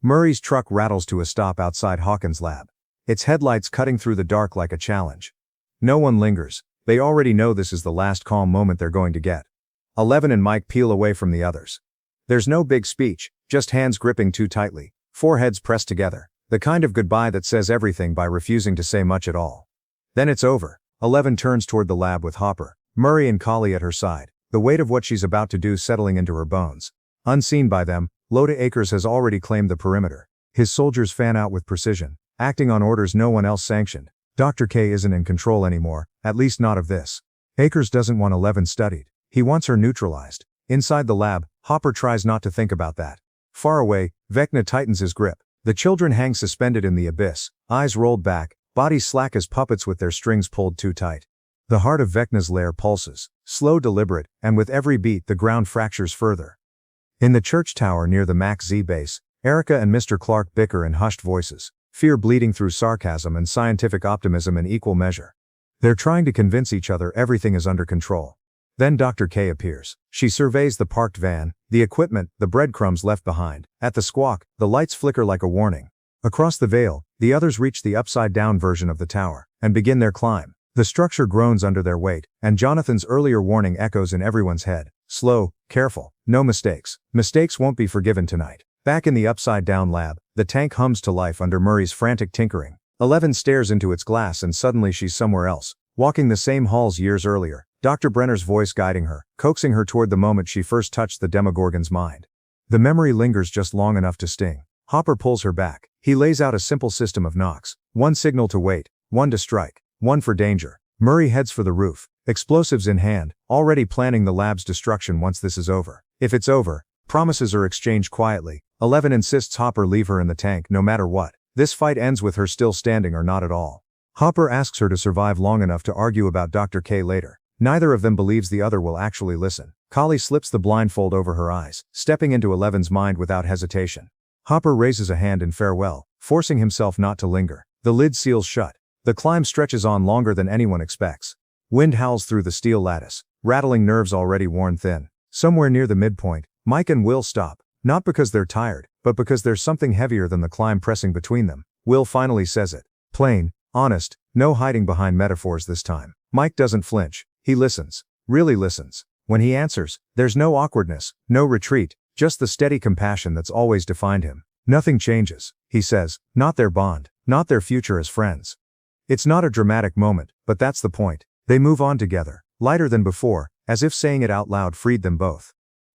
Murray's truck rattles to a stop outside Hawkins' lab. Its headlights cutting through the dark like a challenge. No one lingers. They already know this is the last calm moment they're going to get. 11 and Mike peel away from the others. There's no big speech, just hands gripping too tightly, foreheads pressed together, the kind of goodbye that says everything by refusing to say much at all. Then it's over. 11 turns toward the lab with Hopper, Murray and Collie at her side, the weight of what she's about to do settling into her bones. Unseen by them, Loda Akers has already claimed the perimeter. His soldiers fan out with precision, acting on orders no one else sanctioned. Dr. K isn't in control anymore, at least not of this. Akers doesn't want 11 studied. He wants her neutralized. Inside the lab, Hopper tries not to think about that. Far away, Vecna tightens his grip. The children hang suspended in the abyss, eyes rolled back, bodies slack as puppets with their strings pulled too tight. The heart of Vecna's lair pulses, slow, deliberate, and with every beat the ground fractures further. In the church tower near the Max Z base, Erica and Mr. Clark bicker in hushed voices, fear bleeding through sarcasm and scientific optimism in equal measure. They're trying to convince each other everything is under control. Then Dr. K appears. She surveys the parked van, the equipment, the breadcrumbs left behind. At the squawk, the lights flicker like a warning. Across the veil, the others reach the upside-down version of the tower, and begin their climb. The structure groans under their weight, and Jonathan's earlier warning echoes in everyone's head. Slow, careful, no mistakes. Mistakes won't be forgiven tonight. Back in the upside-down lab, the tank hums to life under Murray's frantic tinkering. 11 stares into its glass and suddenly she's somewhere else, walking the same halls years earlier. Dr. Brenner's voice guiding her, coaxing her toward the moment she first touched the Demogorgon's mind. The memory lingers just long enough to sting. Hopper pulls her back. He lays out a simple system of knocks. One signal to wait, one to strike, one for danger. Murray heads for the roof, explosives in hand, already planning the lab's destruction once this is over. If it's over, promises are exchanged quietly. 11 insists Hopper leave her in the tank no matter what. This fight ends with her still standing or not at all. Hopper asks her to survive long enough to argue about Dr. K later. Neither of them believes the other will actually listen. Collie slips the blindfold over her eyes, stepping into 11's mind without hesitation. Hopper raises a hand in farewell, forcing himself not to linger. The lid seals shut. The climb stretches on longer than anyone expects. Wind howls through the steel lattice, rattling nerves already worn thin. Somewhere near the midpoint, Mike and Will stop, not because they're tired, but because there's something heavier than the climb pressing between them. Will finally says it. Plain, honest, no hiding behind metaphors this time. Mike doesn't flinch. He listens. Really listens. When he answers, there's no awkwardness, no retreat, just the steady compassion that's always defined him. Nothing changes, he says, not their bond, not their future as friends. It's not a dramatic moment, but that's the point. They move on together, lighter than before, as if saying it out loud freed them both.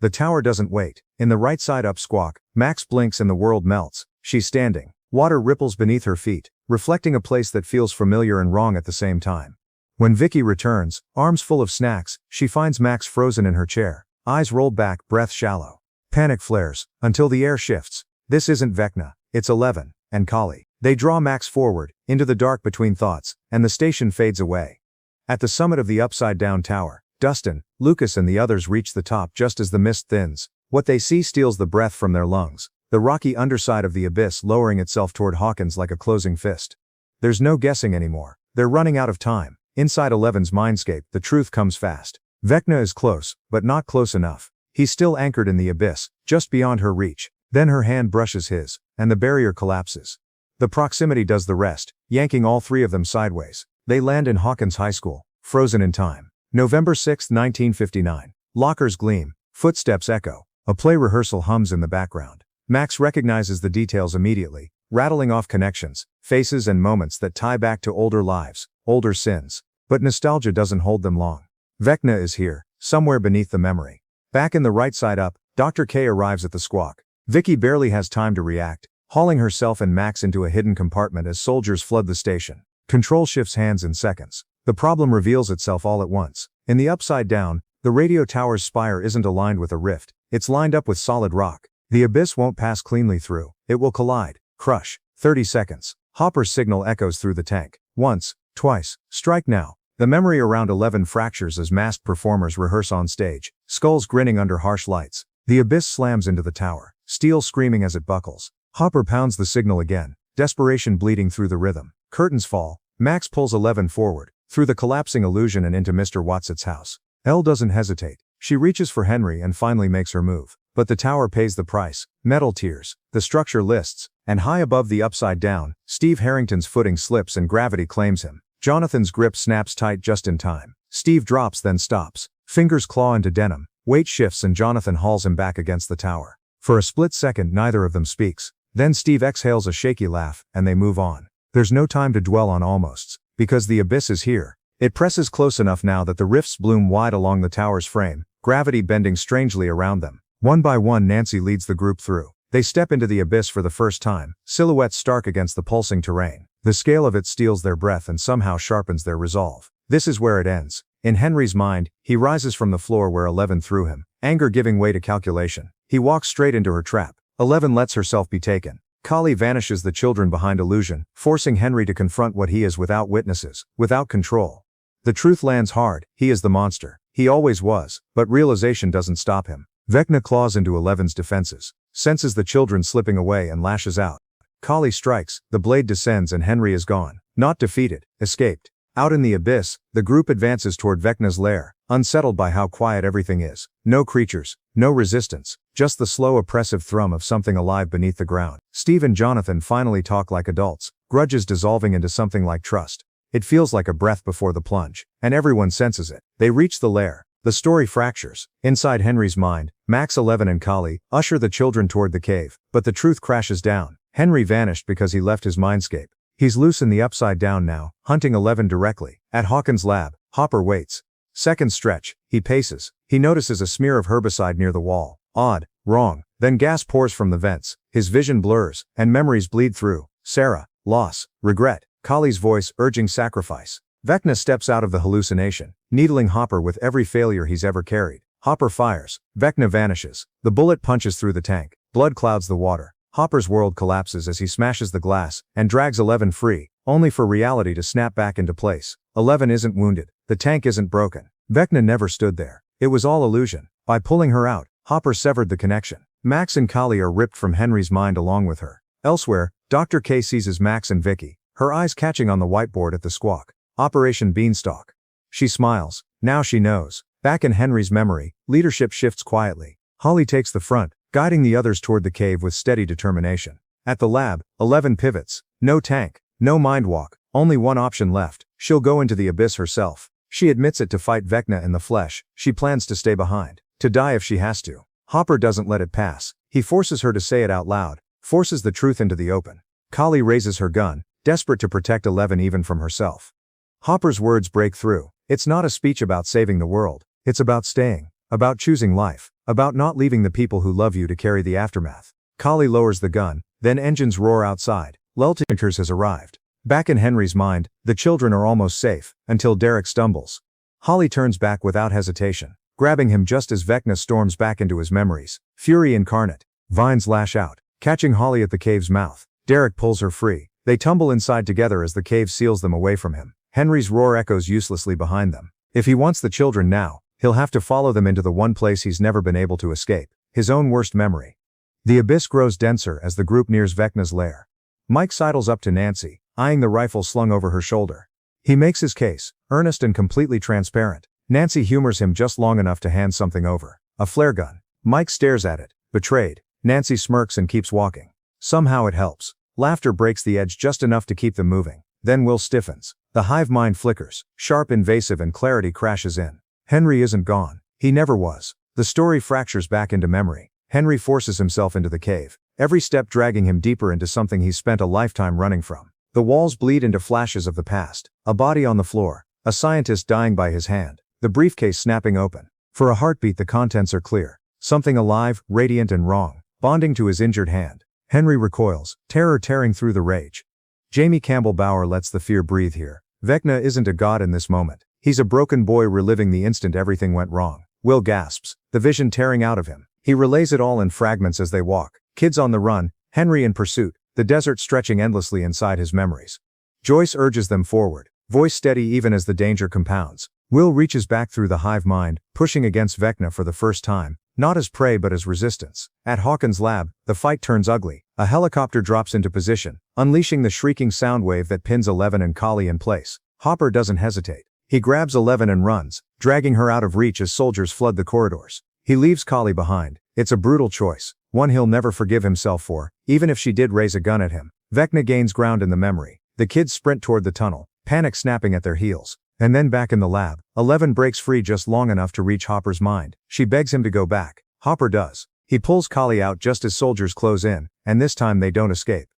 The tower doesn't wait. In the right side up squawk, Max blinks and the world melts. She's standing. Water ripples beneath her feet, reflecting a place that feels familiar and wrong at the same time. When Vicky returns, arms full of snacks, she finds Max frozen in her chair, eyes rolled back, breath shallow. Panic flares, until the air shifts. This isn't Vecna, it's 11, and Collie. They draw Max forward, into the dark between thoughts, and the station fades away. At the summit of the upside-down tower, Dustin, Lucas and the others reach the top just as the mist thins. What they see steals the breath from their lungs, the rocky underside of the abyss lowering itself toward Hawkins like a closing fist. There's no guessing anymore. They're running out of time. Inside 11's mindscape, the truth comes fast. Vecna is close, but not close enough. He's still anchored in the abyss, just beyond her reach. Then her hand brushes his, and the barrier collapses. The proximity does the rest, yanking all three of them sideways. They land in Hawkins High School, frozen in time. November 6, 1959. Lockers gleam, footsteps echo. A play rehearsal hums in the background. Max recognizes the details immediately, rattling off connections, faces and moments that tie back to older lives, older sins. But nostalgia doesn't hold them long. Vecna is here, somewhere beneath the memory. Back in the right side up, Dr. K arrives at the squawk. Vicky barely has time to react, hauling herself and Max into a hidden compartment as soldiers flood the station. Control shifts hands in seconds. The problem reveals itself all at once. In the upside down, the radio tower's spire isn't aligned with a rift. It's lined up with solid rock. The abyss won't pass cleanly through. It will collide. Crush. 30 seconds. Hopper's signal echoes through the tank. Once. Twice. Strike now. The memory around 11 fractures as masked performers rehearse on stage, skulls grinning under harsh lights. The abyss slams into the tower, steel screaming as it buckles. Hopper pounds the signal again, desperation bleeding through the rhythm. Curtains fall. Max pulls 11 forward, through the collapsing illusion and into Mr. Watson's house. Elle doesn't hesitate. She reaches for Henry and finally makes her move. But the tower pays the price. Metal tiers, the structure lists, and high above the upside down, Steve Harrington's footing slips and gravity claims him. Jonathan's grip snaps tight just in time. Steve drops then stops. Fingers claw into denim. Weight shifts and Jonathan hauls him back against the tower. For a split second neither of them speaks. Then Steve exhales a shaky laugh, and they move on. There's no time to dwell on almosts, because the abyss is here. It presses close enough now that the rifts bloom wide along the tower's frame, gravity bending strangely around them. One by one Nancy leads the group through. They step into the abyss for the first time, silhouettes stark against the pulsing terrain. The scale of it steals their breath and somehow sharpens their resolve. This is where it ends. In Henry's mind, he rises from the floor where 11 threw him, anger giving way to calculation. He walks straight into her trap. 11 lets herself be taken. Kali vanishes the children behind illusion, forcing Henry to confront what he is without witnesses, without control. The truth lands hard. He is the monster. He always was, but realization doesn't stop him. Vecna claws into 11's defenses, senses the children slipping away and lashes out. Kali strikes, the blade descends and Henry is gone. Not defeated, escaped. Out in the abyss, the group advances toward Vecna's lair, unsettled by how quiet everything is. No creatures, no resistance, just the slow oppressive thrum of something alive beneath the ground. Steve and Jonathan finally talk like adults, grudges dissolving into something like trust. It feels like a breath before the plunge, and everyone senses it. They reach the lair. The story fractures. Inside Henry's mind, Max, 11 and Kali usher the children toward the cave, but the truth crashes down. Henry vanished because he left his mindscape. He's loose in the upside down now, hunting 11 directly. At Hawkins' lab, Hopper waits. Seconds stretch. He paces. He notices a smear of herbicide near the wall. Odd, wrong. Then gas pours from the vents. His vision blurs, and memories bleed through. Sarah, loss, regret. Kali's voice urging sacrifice. Vecna steps out of the hallucination, needling Hopper with every failure he's ever carried. Hopper fires. Vecna vanishes. The bullet punches through the tank. Blood clouds the water. Hopper's world collapses as he smashes the glass and drags 11 free, only for reality to snap back into place. 11 isn't wounded. The tank isn't broken. Vecna never stood there. It was all illusion. By pulling her out, Hopper severed the connection. Max and Kali are ripped from Henry's mind along with her. Elsewhere, Dr. K seizes Max and Vicky, her eyes catching on the whiteboard at the squawk. Operation Beanstalk. She smiles. Now she knows. Back in Henry's memory, leadership shifts quietly. Holly takes the front, guiding the others toward the cave with steady determination. At the lab, 11 pivots. No tank, no mind walk, only one option left. She'll go into the abyss herself. She admits it to fight Vecna in the flesh. She plans to stay behind, to die if she has to. Hopper doesn't let it pass. He forces her to say it out loud, forces the truth into the open. Kali raises her gun, desperate to protect 11 even from herself. Hopper's words break through. It's not a speech about saving the world. It's about staying, about choosing life, about not leaving the people who love you to carry the aftermath. Kali lowers the gun, then engines roar outside. Loyalties has arrived. Back in Henry's mind, the children are almost safe, until Derek stumbles. Holly turns back without hesitation, grabbing him just as Vecna storms back into his memories. Fury incarnate. Vines lash out, catching Holly at the cave's mouth. Derek pulls her free. They tumble inside together as the cave seals them away from him. Henry's roar echoes uselessly behind them. If he wants the children now, he'll have to follow them into the one place he's never been able to escape, his own worst memory. The abyss grows denser as the group nears Vecna's lair. Mike sidles up to Nancy, eyeing the rifle slung over her shoulder. He makes his case, earnest and completely transparent. Nancy humors him just long enough to hand something over. A flare gun. Mike stares at it, betrayed. Nancy smirks and keeps walking. Somehow it helps. Laughter breaks the edge just enough to keep them moving. Then Will stiffens. The hive mind flickers, sharp, invasive, and clarity crashes in. Henry isn't gone. He never was. The story fractures back into memory. Henry forces himself into the cave, every step dragging him deeper into something he's spent a lifetime running from. The walls bleed into flashes of the past. A body on the floor. A scientist dying by his hand. The briefcase snapping open. For a heartbeat the contents are clear. Something alive, radiant and wrong, bonding to his injured hand. Henry recoils, terror tearing through the rage. Jamie Campbell Bower lets the fear breathe here. Vecna isn't a god in this moment. He's a broken boy reliving the instant everything went wrong. Will gasps, the vision tearing out of him. He relays it all in fragments as they walk. Kids on the run, Henry in pursuit, the desert stretching endlessly inside his memories. Joyce urges them forward, voice steady even as the danger compounds. Will reaches back through the hive mind, pushing against Vecna for the first time, not as prey but as resistance. At Hawkins' lab, the fight turns ugly. A helicopter drops into position, unleashing the shrieking sound wave that pins 11 and Kali in place. Hopper doesn't hesitate. He grabs 11 and runs, dragging her out of reach as soldiers flood the corridors. He leaves Kali behind, It's a brutal choice, one he'll never forgive himself for, even if she did raise a gun at him. Vecna gains ground in the memory. The kids sprint toward the tunnel, panic snapping at their heels. And then back in the lab, 11 breaks free just long enough to reach Hopper's mind. She begs him to go back. Hopper does. He pulls Kali out just as soldiers close in, and this time they don't escape.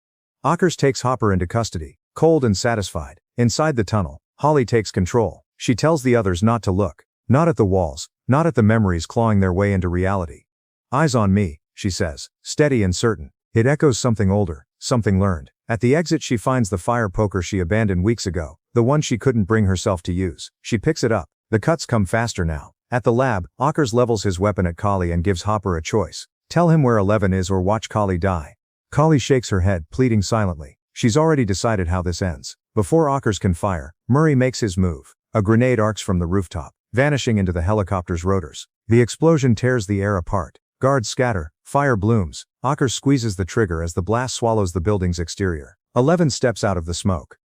Hawkins takes Hopper into custody, cold and satisfied. Inside the tunnel, Holly takes control. She tells the others not to look. Not at the walls, not at the memories clawing their way into reality. Eyes on me, she says, steady and certain. It echoes something older, something learned. At the exit she finds the fire poker she abandoned weeks ago, the one she couldn't bring herself to use. She picks it up. The cuts come faster now. At the lab, Hawkins levels his weapon at Kali and gives Hopper a choice. Tell him where 11 is or watch Kali die. Kali shakes her head, pleading silently. She's already decided how this ends. Before Hawkins can fire, Murray makes his move. A grenade arcs from the rooftop, vanishing into the helicopter's rotors. The explosion tears the air apart. Guards scatter, fire blooms. Hawkins squeezes the trigger as the blast swallows the building's exterior. 11 steps out of the smoke.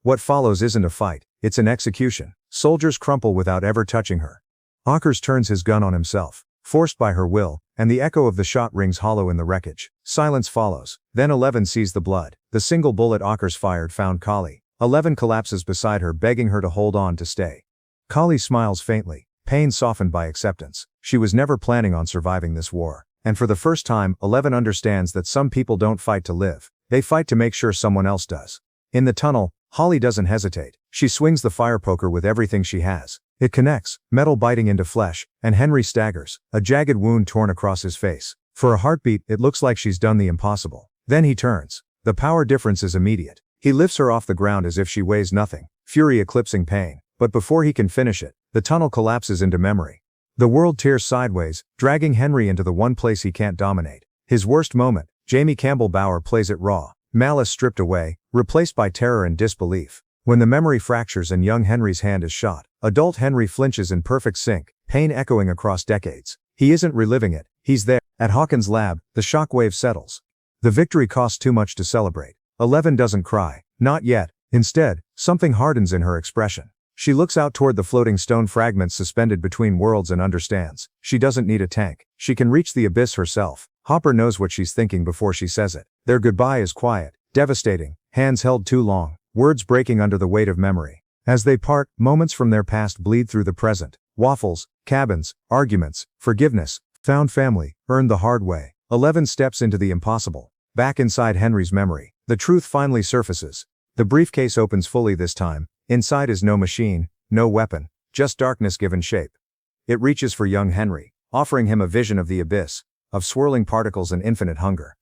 What follows isn't a fight, it's an execution. Soldiers crumple without ever touching her. Hawkins turns his gun on himself, forced by her will, and the echo of the shot rings hollow in the wreckage. Silence follows. Then 11 sees the blood. The single bullet Hawkins fired found Kali. 11 collapses beside her, begging her to hold on to stay. Kali smiles faintly, pain softened by acceptance. She was never planning on surviving this war. And for the first time, 11 understands that some people don't fight to live. They fight to make sure someone else does. In the tunnel, Holly doesn't hesitate. She swings the fire poker with everything she has. It connects, metal biting into flesh, and Henry staggers, a jagged wound torn across his face. For a heartbeat, it looks like she's done the impossible. Then he turns. The power difference is immediate. He lifts her off the ground as if she weighs nothing, fury eclipsing pain. But before he can finish it, the tunnel collapses into memory. The world tears sideways, dragging Henry into the one place he can't dominate. His worst moment, Jamie Campbell Bower plays it raw. Malice stripped away, replaced by terror and disbelief. When the memory fractures and young Henry's hand is shot, adult Henry flinches in perfect sync, pain echoing across decades. He isn't reliving it, he's there. At Hawkins' lab, the shockwave settles. The victory costs too much to celebrate. 11 doesn't cry, not yet. Instead, something hardens in her expression. She looks out toward the floating stone fragments suspended between worlds and understands. She doesn't need a tank. She can reach the abyss herself. Hopper knows what she's thinking before she says it. Their goodbye is quiet, devastating, hands held too long, words breaking under the weight of memory. As they part, moments from their past bleed through the present. Waffles, cabins, arguments, forgiveness, found family, earned the hard way. 11 steps into the impossible. Back inside Henry's memory, the truth finally surfaces. The briefcase opens fully this time. Inside is no machine, no weapon, just darkness given shape. It reaches for young Henry, offering him a vision of the abyss, of swirling particles and infinite hunger.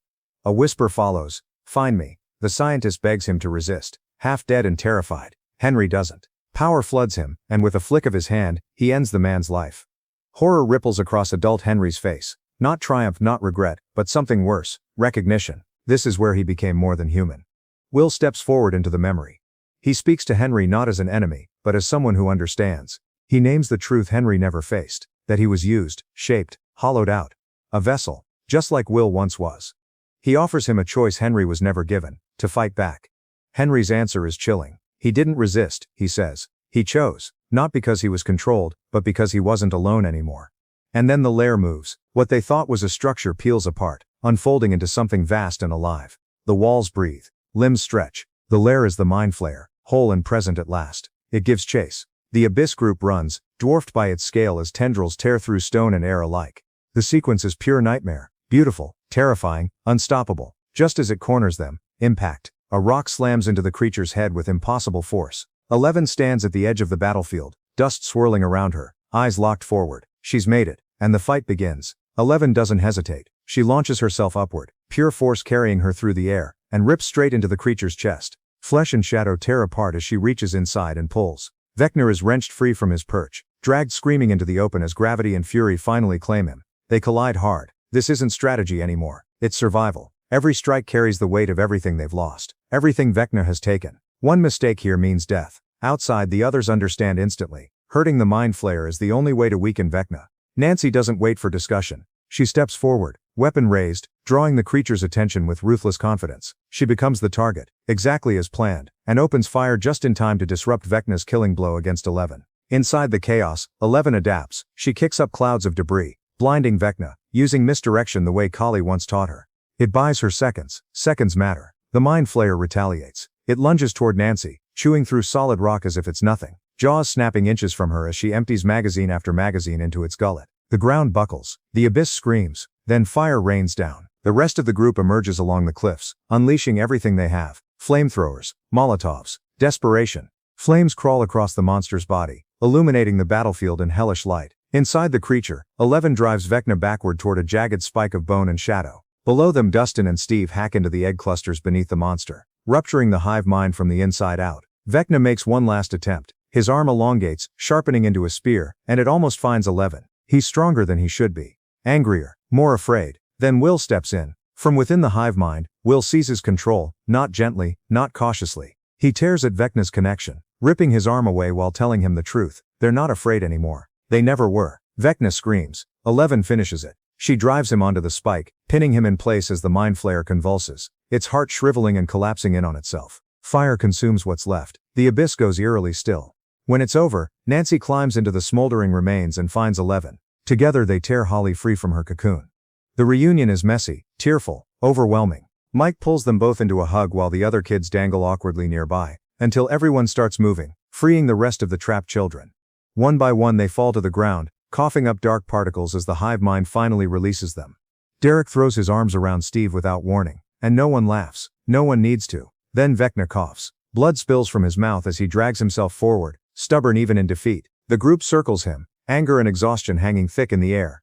A whisper follows, "Find me." The scientist begs him to resist, half dead and terrified. Henry doesn't. Power floods him, and with a flick of his hand, he ends the man's life. Horror ripples across adult Henry's face. Not triumph, not regret, but something worse, recognition. This is where he became more than human. Will steps forward into the memory. He speaks to Henry not as an enemy, but as someone who understands. He names the truth Henry never faced, that he was used, shaped, hollowed out. A vessel, just like Will once was. He offers him a choice Henry was never given, to fight back. Henry's answer is chilling. He didn't resist, he says. He chose, not because he was controlled, but because he wasn't alone anymore. And then the lair moves. What they thought was a structure peels apart, unfolding into something vast and alive. The walls breathe, limbs stretch. The lair is the Mind Flayer, whole and present at last. It gives chase. The Abyss group runs, dwarfed by its scale as tendrils tear through stone and air alike. The sequence is pure nightmare, beautiful, terrifying, unstoppable. Just as it corners them, impact. A rock slams into the creature's head with impossible force. 11 stands at the edge of the battlefield, dust swirling around her, eyes locked forward. She's made it, and the fight begins. 11 doesn't hesitate. She launches herself upward, pure force carrying her through the air, and rips straight into the creature's chest. Flesh and shadow tear apart as she reaches inside and pulls. Vecna is wrenched free from his perch, dragged screaming into the open as gravity and fury finally claim him. They collide hard. This isn't strategy anymore. It's survival. Every strike carries the weight of everything they've lost. Everything Vecna has taken. One mistake here means death. Outside, the others understand instantly. Hurting the Mind Flayer is the only way to weaken Vecna. Nancy doesn't wait for discussion. She steps forward, weapon raised, drawing the creature's attention with ruthless confidence. She becomes the target, exactly as planned, and opens fire just in time to disrupt Vecna's killing blow against 11. Inside the chaos, 11 adapts. She kicks up clouds of debris, blinding Vecna. using misdirection the way Kali once taught her. It buys her seconds. Seconds matter. The Mind Flayer retaliates. It lunges toward Nancy, chewing through solid rock as if it's nothing, jaws snapping inches from her as she empties magazine after magazine into its gullet. The ground buckles. The abyss screams. Then fire rains down. The rest of the group emerges along the cliffs, unleashing everything they have. Flamethrowers, Molotovs, desperation. Flames crawl across the monster's body, illuminating the battlefield in hellish light. Inside the creature, 11 drives Vecna backward toward a jagged spike of bone and shadow. Below them, Dustin and Steve hack into the egg clusters beneath the monster, rupturing the hive mind from the inside out. Vecna makes one last attempt. His arm elongates, sharpening into a spear, and it almost finds 11. He's stronger than he should be. Angrier, more afraid. Then Will steps in. From within the hive mind, Will seizes control, not gently, not cautiously. He tears at Vecna's connection, ripping his arm away while telling him the truth. They're not afraid anymore. They never were. Vecna screams. 11 finishes it. She drives him onto the spike, pinning him in place as the Mind Flayer convulses, its heart shriveling and collapsing in on itself. Fire consumes what's left. The abyss goes eerily still. When it's over, Nancy climbs into the smoldering remains and finds 11. Together they tear Holly free from her cocoon. The reunion is messy, tearful, overwhelming. Mike pulls them both into a hug while the other kids dangle awkwardly nearby, until everyone starts moving, freeing the rest of the trapped children. One by one they fall to the ground, coughing up dark particles as the hive mind finally releases them. Derek throws his arms around Steve without warning, and no one laughs. No one needs to. Then Vecna coughs. Blood spills from his mouth as he drags himself forward, stubborn even in defeat. The group circles him, anger and exhaustion hanging thick in the air.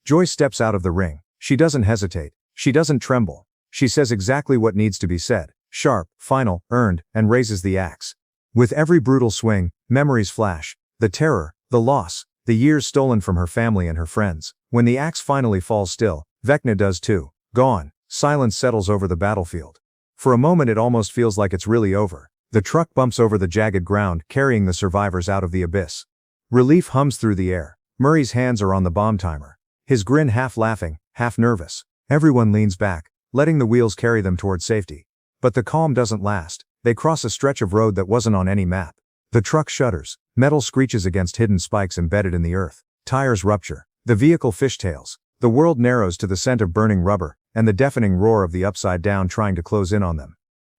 Joy steps out of the ring. She doesn't hesitate. She doesn't tremble. She says exactly what needs to be said, sharp, final, earned, and raises the axe. With every brutal swing, memories flash. The terror, the loss, the years stolen from her family and her friends. When the axe finally falls still, Vecna does too. Gone. Silence settles over the battlefield. For a moment it almost feels like it's really over. The truck bumps over the jagged ground, carrying the survivors out of the abyss. Relief hums through the air. Murray's hands are on the bomb timer. His grin half laughing, half nervous. Everyone leans back, letting the wheels carry them toward safety. But the calm doesn't last. They cross a stretch of road that wasn't on any map. The truck shudders. Metal screeches against hidden spikes embedded in the earth. Tires rupture. The vehicle fishtails. The world narrows to the scent of burning rubber, and the deafening roar of the Upside Down trying to close in on them.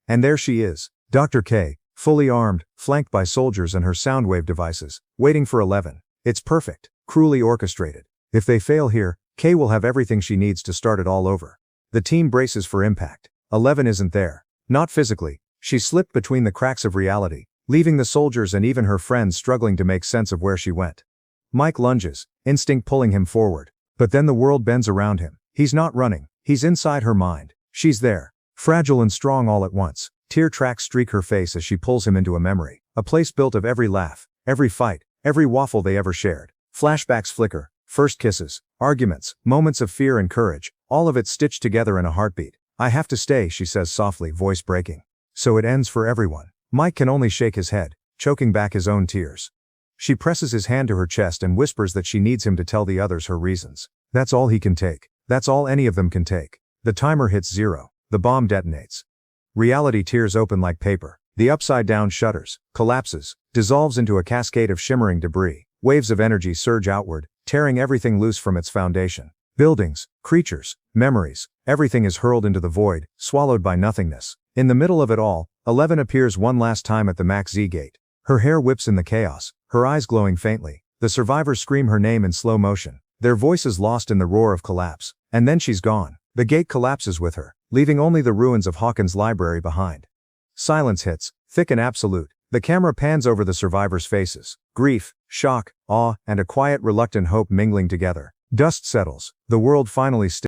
And there she is, Dr. K, fully armed, flanked by soldiers and her soundwave devices, waiting for 11. It's perfect, cruelly orchestrated. If they fail here, K will have everything she needs to start it all over. The team braces for impact. 11 isn't there. Not physically. She slipped between the cracks of reality, leaving the soldiers and even her friends struggling to make sense of where she went. Mike lunges, instinct pulling him forward. But then the world bends around him. He's not running. He's inside her mind. She's there. Fragile and strong all at once. Tear tracks streak her face as she pulls him into a memory. A place built of every laugh, every fight, every waffle they ever shared. Flashbacks flicker. First kisses, arguments, moments of fear and courage, all of it stitched together in a heartbeat. I have to stay, she says softly, voice breaking. So it ends for everyone. Mike can only shake his head, choking back his own tears. She presses his hand to her chest and whispers that she needs him to tell the others her reasons. That's all he can take. That's all any of them can take. The timer hits 0. The bomb detonates. Reality tears open like paper. The Upside Down shudders, collapses, dissolves into a cascade of shimmering debris. Waves of energy surge outward, tearing everything loose from its foundation. Buildings, creatures, memories, everything is hurled into the void, swallowed by nothingness. In the middle of it all, 11 appears one last time at the Max Z gate. Her hair whips in the chaos, her eyes glowing faintly. The survivors scream her name in slow motion, their voices lost in the roar of collapse. And then she's gone. The gate collapses with her, leaving only the ruins of Hawkins' library behind. Silence hits, thick and absolute. The camera pans over the survivors' faces. Grief, shock, awe, and a quiet, reluctant hope mingling together. Dust settles. The world finally